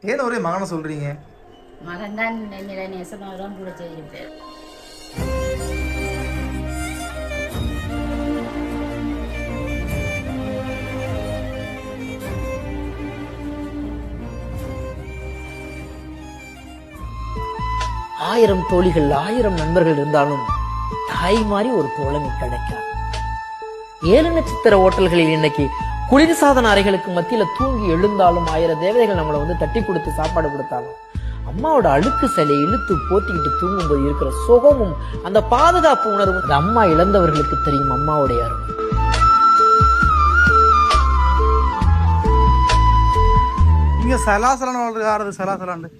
ஏன் ஒரே மகனை சொல்றீங்க? மகன் தான் என்னிட நேசமாக கூட செய்யிருப்பேன். ஆயிரம் தோழிகள் 1000 நண்பர்கள் இருந்தாலும் தாய் மாதிரி ஒரு தோழமை கிடைக்காது. 7 நட்சத்திர ஓட்டல்களில் இன்னைக்கு குளிர்சாதன அறைகளுக்கு மத்தியில தூங்கி எழுந்தாலும் 1000 தேவதைகள் நம்மளை தட்டி கொடுத்து சாப்பாடு கொடுத்தாலும் அம்மாவோட அழுக்கு சிலையை இழுத்து போத்திக்கிட்டு தூங்கும்போது இருக்கிற சுகமும் அந்த பாதுகாப்பு உணர்வும் அந்த அம்மா இழந்தவர்களுக்கு தெரியும் அம்மாவுடைய அருமை. இங்க சலாசலான்னு வாழ்றது ஆறது சலாசலாண்டு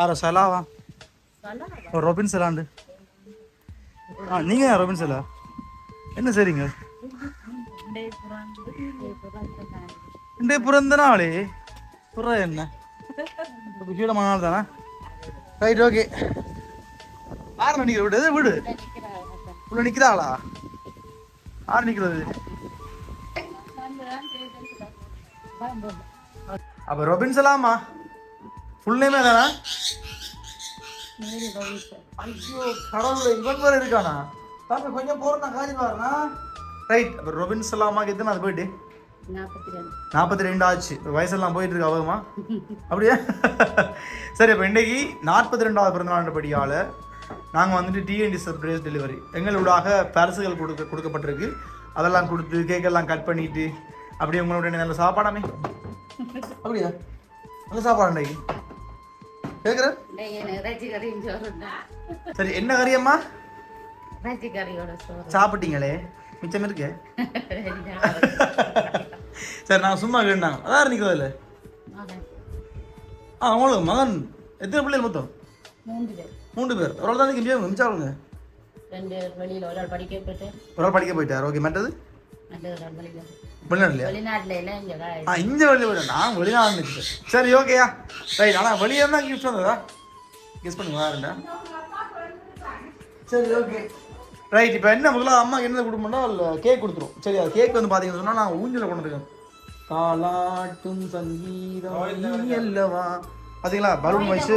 ஆற சலாவா ரொபின் சலாண்டு. நீங்க ரொபின் சலா என்ன சரிங்க இன்றைய பிறந்த நாளே புற என்ன கீழமான நாள் தானே. Right okay. ஆறு நினைக்கிற வீடு எது வீடு உள்ள நிக்கிறாளா? ஆறு நிக்கிறது. அப்ப ரொபின் சலாமா ஃபுல் நேமே தானா? ஐயோ கடவுளே இவன் வேற இருக்கானா? தம்பி கொஞ்சம் போறா காஜி பாருனா. ரைட். அப்ப ரொபின் சலாமாக்கு எத்தனை அது போயிட்டு 42 ஆச்சு. வயசெல்லாம் போயிட்டு இருக்கு அவகமா அப்படியா? சரி, அப்போ இன்றைக்கு 42வது பிறந்தநாள் படியால் நாங்கள் வந்துட்டு டிஎன்டி சர்ப்ரைஸ் டெலிவரி எங்களோடாக பரிசுகள் கொடுக்கப்பட்டிருக்கு. அதெல்லாம் கொடுத்து கேக்கெல்லாம் கட் பண்ணிட்டு அப்படியே உங்களுடைய நல்ல சாப்பாடாமே. அப்படியா? நல்ல சாப்பாடு இன்றைக்கு கேட்குறேன். சரி, என்ன கறியம்மா சாப்பிட்டீங்களே மிச்சம் இருக்கு? சரி, நான் சும்மா கேட்டாங்க அதான் நிற்கிறதில்ல. அவங்களுக்கு மகன் எத்தனை பிள்ளைகள் மொத்தம்? 3 பேர். ஒரு ஆள் தான் இங்கே மிச்சாளுங்க. ஒரு ஆள் படிக்க போயிட்டார். ஓகே. மற்றது வெளிநாட்டுலையா? இங்கே வெளியில் நான் வெளிநாடு நிற்கிறேன். சரி, ஓகேயா ரைட். ஆனால் வெளியே தான் கிஃப்ட் வந்ததா கெஸ் பண்ணுங்க வேறுண்டா. சரி, ஓகே ரைட். இப்போ என்ன முதல்ல அம்மா என்ன கொடுப்போம்னா கேக் கொடுத்துரும். சரி, அது கேக் வந்து பார்த்தீங்கன்னு சொன்னால் நான் ஊஞ்சலை கொண்டு இருக்கேன். காலாட்டும் சங்கீதம் அல்லவா பார்த்தீங்களா? பலூன் வச்சு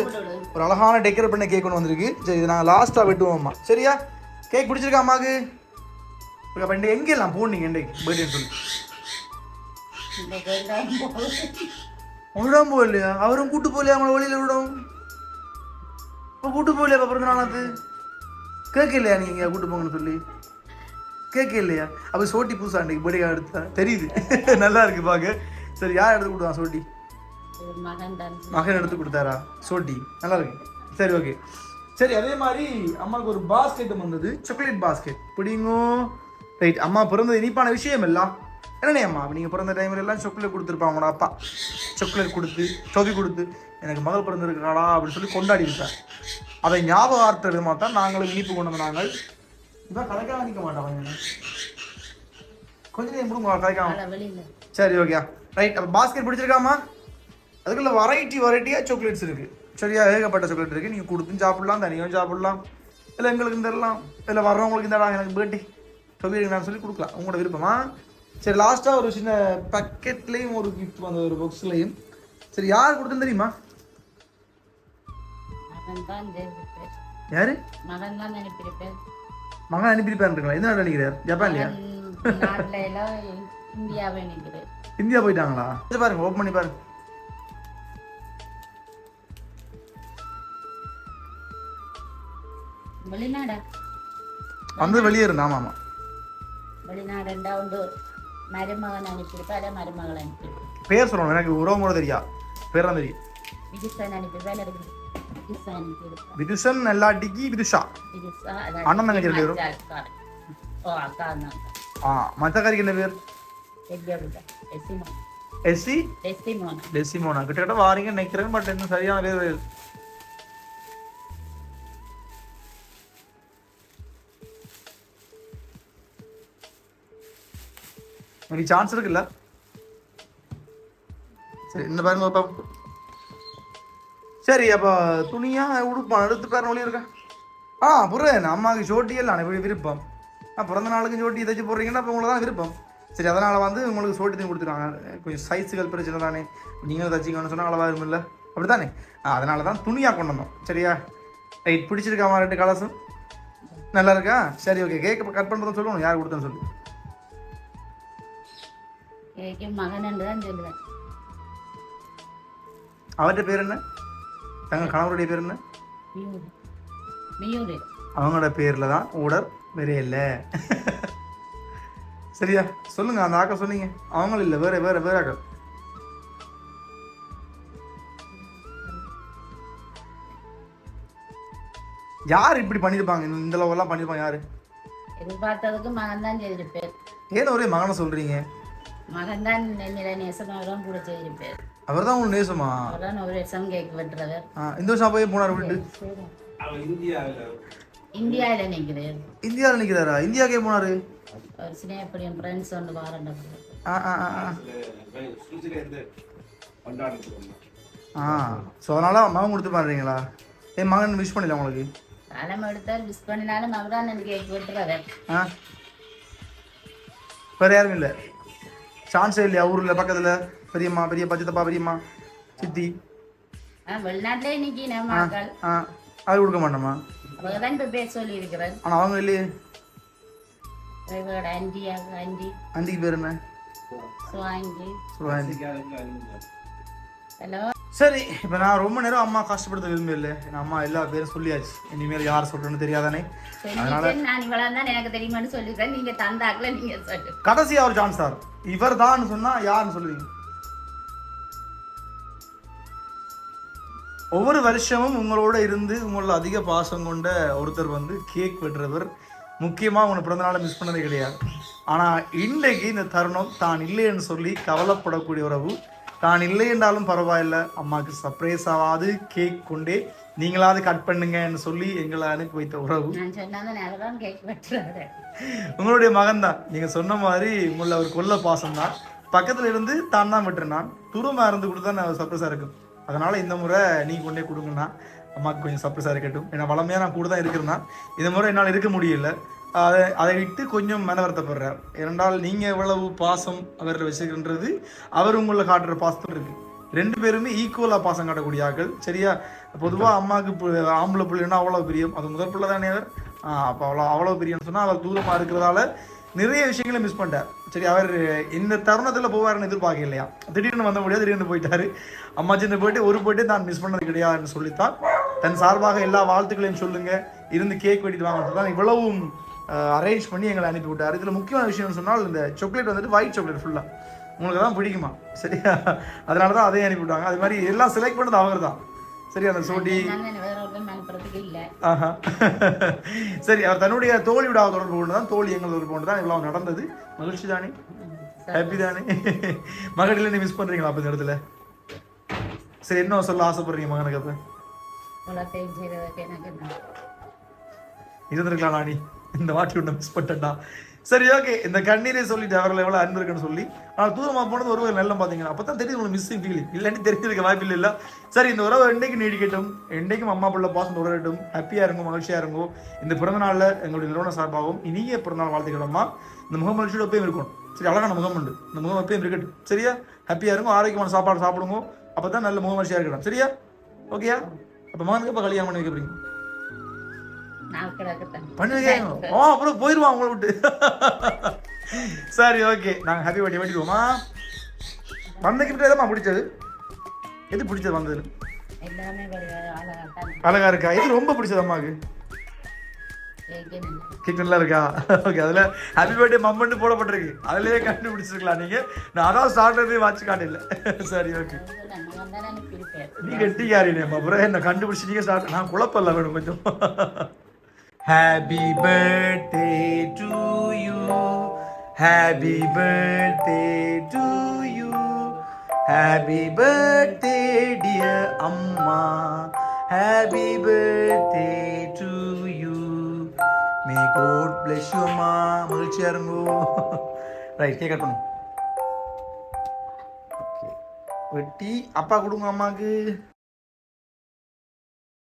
ஒரு அழகான டெக்கரேட் பண்ண கேக் ஒன்று வந்திருக்கு. சரி, இது நாங்கள் லாஸ்ட்டாக வெட்டுவோம்மா. சரியா? கேக் பிடிச்சிருக்கா அம்மாவுக்கு? அப்போ இன்றைக்கு எங்கெல்லாம் போனீங்க இன்றைக்கு பர்த்டேன்னு சொல்லி? விடாம போகலையா? அவரும் கூட்டு போகலையா? அவங்கள வழியில் விடும். இப்போ கூட்டு போகலையா? பிறந்த நாளாத்து கேட்க இல்லையா? நீங்கள் கூட்டு போங்கன்னு சொல்லி கேட்க இல்லையா? அப்போ சோட்டி பூசா அன்றைக்கு பர்த்டே எடுத்தா தெரியுது. நல்லா இருக்கு பார்க்க. சரி, யார் எடுத்து கொடுத்தா? சோட்டி மகன் எடுத்து கொடுத்தாரா? சோட்டி நல்லா இருக்கு. சரி, ஓகே. சரி, அதே மாதிரி அம்மாவுக்கு ஒரு பாஸ்கெட்டும் வந்தது. சாக்லேட் பாஸ்கெட் பிடிங்கோ. ரைட். அம்மா பிறந்தது இனிப்பான விஷயம் எல்லாம் என்னண்ணே அம்மா? நீங்கள் பிறந்த டைமில் எல்லாம் சாக்லேட் கொடுத்துருப்பாங்க. உங்களோட அப்பா சாக்லேட் கொடுத்து டொபி கொடுத்து எனக்கு மகள் பிறந்திருக்காடா அப்படின்னு சொல்லி கொண்டாடி இருப்பேன். அதை ஞாபகார்த்த விதமாக தான் நாங்களும் இனிப்பு கொண்டு வந்த நாங்கள் இதான் கதைக்காக நிற்க மாட்டோம். கொஞ்சம் நேரம் முடிங்க கதைக்காம. சரி, ஓகே ரைட். அப்போ பாஸ்கெட் பிடிச்சிருக்காமா? அதுக்குள்ள வெரைட்டியாக சாக்லேட்ஸ் இருக்குது. சரியா? ஏகப்பட்ட சாக்லேட் இருக்குது. நீங்கள் கொடுத்தும் சாப்பிட்லாம், தனியாக சாப்பிட்லாம், இல்லை எங்களுக்கு தரலாம், இல்லை வர்றவங்களுக்கு இந்த எனக்கு பர்த்டே சாக்லேட் நான் சொல்லி கொடுக்கலாம். உங்களோட விருப்பமா? சரி, லாஸ்ட்டாக ஒரு சின்ன பக்கெட்லேயும் ஒரு கிஃப்ட் வந்த ஒரு பாக்ஸ்லேயும். சரி, யார் கொடுத்துன்னு தெரியுமா? யாரு? மகன் அனுப்பியிருப்பாருங்களா? எந்த நாடு நினைக்கிறார்? ஜப்பான்லையா? இந்தியா போயிட்டாங்களா? பாருங்க, ஓப்பன் பண்ணி பாருங்க. வந்து வெளியே இருந்தா? ஆமா ஆமா, வெளிநாடுண்டா உண்டு. மருமகன் அனுப்பியிருப்பாரு, மருமகள் அனுப்பியிருப்பாரு. பேர் சொல்லணும், எனக்கு உறவு கூட தெரியா. பேர் தான் தெரியும். விதிசன் அனுப்பியிருப்பாரு. விதிசன் நல்லாட்டிக்கு விதிஷா அண்ணன் தங்கச்சி ரெண்டு பேரும். மற்ற காரிக்கு என்ன பேர்? டெசிமோனா. கிட்டத்தட்ட வாரீங்க நினைக்கிறேன். பட் இன்னும் சரியான பேர் எனக்கு சான்ஸ் இருக்குல்ல. சரி, இந்த பாருங்க பாப்பா. சரி, அப்போ துணியா உடுப்பான் எடுத்து பேர் ஒளி இருக்கா? புரியல. அம்மாவுக்கு சோட்டி எல்லாம் எப்படி விருப்பம்? பிறந்த நாளுக்கு சோட்டி தைச்சு போடுறீங்கன்னா அப்போ உங்களை தான் விருப்பம். சரி, அதனால் வந்து உங்களுக்கு சோட்டி தூக்கி கொடுத்துருவாங்க. கொஞ்சம் சைஸுகள் பிரச்சனை தானே, நீங்களும் தச்சிக்கணும்னு சொன்னால் அளவாக இருக்கும்ல, அப்படி தானே? அதனால தான் துணியாக கொண்டு வந்தோம். சரியா? ரைட், பிடிச்சிருக்காமா 2 கலர்ஸும்? நல்லா இருக்கா? சரி, ஓகே. கேக் கட் பண்ணுறதும் சொல்லணும், யார் கொடுத்தேன்னு சொல்லு. கேக்கு மகன் தான் சொல்லுவேன். அவர்கிட்ட பேர் என்ன? தங்க கணவருடைய பேர் என்ன? மியூரு. அவங்களோட பேரில் தான் ஓடர், வேறே இல்லை. சரியா? சொல்லுங்க, அந்த ஆக்க சொன்னீங்க. அவங்களும் இல்லை, வேற வேற வேற ஆக்கள். யார் இப்படி பண்ணியிருப்பாங்க? இந்த லெவலாம் பண்ணியிருப்பாங்க யாரு? எதிர்பார்த்ததுக்கு மகன் தான் செய்திருப்பேன். ஏதோ ஒரே மகனை சொல்றீங்க. மகன் தான் என்னிட நேசமாக கூட செய்திருப்பேன். அவர் தான் உங்களுக்கு நேசமா? அவர்தான் ஒரு வருஷம் கேக் வெட்டுறவர். இந்த வருஷம் போய் போனார் விட்டு. இந்தியாவில் நிற்கிறேன். இந்தியாவில் நிற்கிறாரா? இந்தியாவுக்கே போனாரு? ஒரு சின்ன எப்படி என் ஃப்ரெண்ட்ஸ் ஒன்று வாரண்ட. ஸோ அதனால மகன் கொடுத்து பாருங்களா? என் மகன் விஷ் பண்ணல உங்களுக்கு? காலம் எடுத்தால் விஷ் பண்ணினாலும் அவர் தான் எனக்கு கேக் வெட்டுறவர். வேற யாரும் இல்லை? சான்ஸே இல்லையா ஊரில் பக்கத்தில்? பெரியம்மா, பெரிய பச்சத்தப்பா, பெரியம்மா, சித்தி? வெளிநாட்டிலே இன்னைக்கு நம்ம மக்கள் அது கொடுக்க மாட்டோமா? அவங்க தான் இப்போ பேச சொல்லி இருக்கிறேன். ஆனால் அவங்க இல்லையே. ஆண்டிக்கு பேர் என்ன? சுவாங்கி. ஹலோ. சரி, இப்போ நான் ரொம்ப நேரம் அம்மா கஷ்டப்படுத்த விரும்பல. என் அம்மா எல்லா பேரும் சொல்லியாச்சு. இனிமேல் யார் சொல்றேன்னு தெரியாதானே, அதனால நான் இவ்வளவு தான் எனக்கு தெரியுமான்னு சொல்லிடுறேன். நீங்க தந்தாக்கல நீங்க சொல்லு. கடைசியா ஒரு சான்ஸ் சார். இவர் தான் சொன்னா யாருன்னு சொல்லுவீங்க? ஒவ்வொரு வருஷமும் உங்களோட இருந்து உங்களோட அதிக பாசம் கொண்ட ஒருத்தர் வந்து கேக் வெட்டுறவர். முக்கியமாக உங்களை பிறந்த நாளை மிஸ் பண்ணதே கிடையாது. ஆனால் இன்றைக்கு இந்த தருணம் தான் இல்லைன்னு சொல்லி கவலைப்படக்கூடிய உறவு. தான் இல்லை என்றாலும் பரவாயில்ல, அம்மாவுக்கு சர்ப்ரைஸ் ஆகாது கேக் கொண்டே நீங்களாவது கட் பண்ணுங்கன்னு சொல்லி எங்களை அனுப்பி வைத்த உறவு. உங்களுடைய மகன் தான். நீங்கள் சொன்ன மாதிரி உங்களை அவர் கொல்ல பாசம் தான். பக்கத்தில் இருந்து தான் தான் விட்டுருந்தான். தூரமாக இருந்து கொடுத்தா நான் சர்ப்ரைஸாக இருக்கும். அதனால் இந்த முறை நீ கொண்டே கொடுங்கண்ணா, அம்மாவுக்கு கொஞ்சம் சர்ப்ரைஸாக இருக்கட்டும். ஏன்னா வளமையாக நான் கூட தான் இருக்கிறேன்னா இந்த முறை என்னால் இருக்க முடியல. அதை விட்டு கொஞ்சம் மன வருத்தப்படுறார். ஏனென்றால் நீங்கள் எவ்வளவு பாசம் அவரில் வச்சுக்கின்றது அவர் உங்களை காட்டுற பாசத்தில் இருக்குது. 2 பேருமே ஈக்குவலாக பாசம் காட்டக்கூடிய ஆக்கள். சரியா? பொதுவாக அம்மாவுக்கு ஆம்பளை பிள்ளைன்னா அவ்வளோ பிரியம். அது முதல் பிள்ளை தானே அவர். அப்போ அவ்வளோ பிரியம்னு சொன்னால் அவர் தூரமாக இருக்கிறதால நிறைய விஷயங்களை மிஸ் பண்ணிட்டார். சரி, அவர் இந்த தருணத்தில் போவார்னு எதிர்பார்க்க இல்லையா? திடீர்னு வந்த முடியாது, திடீர்னு போயிட்டாரு. அம்மா சின்ன போயிட்டு தான் மிஸ் பண்ணது கிடையாதுன்னு சொல்லித்தான் தன் சார்பாக எல்லா வாழ்த்துக்களையும் சொல்லுங்க, இருந்து கேக் வெட்டிட்டு வாங்க தான் இவ்வளவும் அரேஞ்ச் பண்ணி எங்களை அனுப்பி விட்டார். இதில் முக்கியமான விஷயம்னு சொன்னால் இந்த சாக்லேட் வந்துட்டு ஒயிட் சாக்லேட் ஃபுல்லாக உங்களுக்கு தான் பிடிக்குமா? சரியா? அதனால தான் அதையும் அனுப்பி விட்டாங்க. அது மாதிரி எல்லாம் செலக்ட் பண்ணது அவர் தான். சரி, அந்த சோட்டி சரி, அவர் தன்னுடைய தோழியோட தொடர்பு கொண்டு தான், தோழி எங்கள் தொடர்பு கொண்டு தான் இவ்வளோ நடந்தது. மகிழ்ச்சி தானே? ஹாப்பி தானே? மகனில் நீ மிஸ் பண்ணுறீங்களா அப்போ இந்த இடத்துல? சரி, என்ன சொல்ல ஆசைப்படுறீங்க மகனுக்கு? அப்போ இருந்திருக்கலாம் நானி, இந்த வாட்டி ஒன்று மிஸ் பண்ணிட்டேன்டா. சரி, ஓகே. இந்த கண்ணீரை சொல்லிட்டு அவர்கள் எவ்வளோ அன்பு இருக்குன்னு சொல்லி. ஆனால் தூரமாக போனது ஒரு நல்ல பார்த்தீங்கன்னா அப்போ தான் தெரியுது உங்களுக்கு மிஸ்ஸிங் ஃபீலிங். இல்லைன்னு தெரிஞ்சிருக்க வாய்ப்பு இல்லை. சரி, இந்த உறவு என்றைக்கு நீடிக்கட்டும், என்றைக்கும் அம்மா பிள்ளை பாசம் தொடரட்டும். ஹாப்பியாக இருக்கும், மகிழ்ச்சியாக இருக்கும். இந்த பிறந்த நாளில் எங்களுடைய நிறுவன சார்பாகவும் இனிய பிறந்தநாள் வாழ்த்துக்கிடமா. இந்த முகம் மகிழ்ச்சியோட எப்பயும் இருக்கணும். சரி, அழகான முகம் உண்டு, இந்த முகம் எப்பயும் இருக்கட்டும். சரியா? ஹாப்பியாக இருக்கும், ஆரோக்கியமான சாப்பாடு சாப்பிடுங்க. அப்போ தான் நல்ல முகம் மகிழ்ச்சியாக இருக்கணும். சரியா? ஓகேயா? அப்போ மகனுக்கு இப்போ கல்யாணம் பண்ணி வைக்க போறீங்க? அப்புறம் போயிருவான் உங்களை விட்டு. சரி, ஓகே. நாங்கள் ஹாப்பி பர்த்டே வெட்டிடுவோமா? வந்த கிஃப்ட் எதமா பிடிச்சது? எது பிடிச்சது வந்தது? அழகா இருக்கா? எது ரொம்ப பிடிச்சது அம்மாவுக்கு? கேக் நல்லா இருக்கா? ஓகே. அதில் ஹாப்பி பர்த்டே மம்மன்னு போடப்பட்டிருக்கு. அதுலேயே கண்டுபிடிச்சிருக்கலாம் நீங்கள். நான் அதான் ஸ்டார்ட்லேயே வாட்ச் காட்டில்ல. சரி, ஓகே. நீங்கள் டீக்காரினே அப்புறம் என்ன கண்டுபிடிச்சி நீங்கள் ஸ்டார்ட். நான் குழப்பம் வேணும் கொஞ்சம். Happy birthday to you, happy birthday to you, happy birthday dear Amma, happy birthday to you, may God bless you Amma. மகிழ்ச்சியா இருங்கோ. ரைட், கேக் கட் பண்ணும். ஓகே, வெட்டி அப்பா கொடுங்க அம்மாவுக்கு.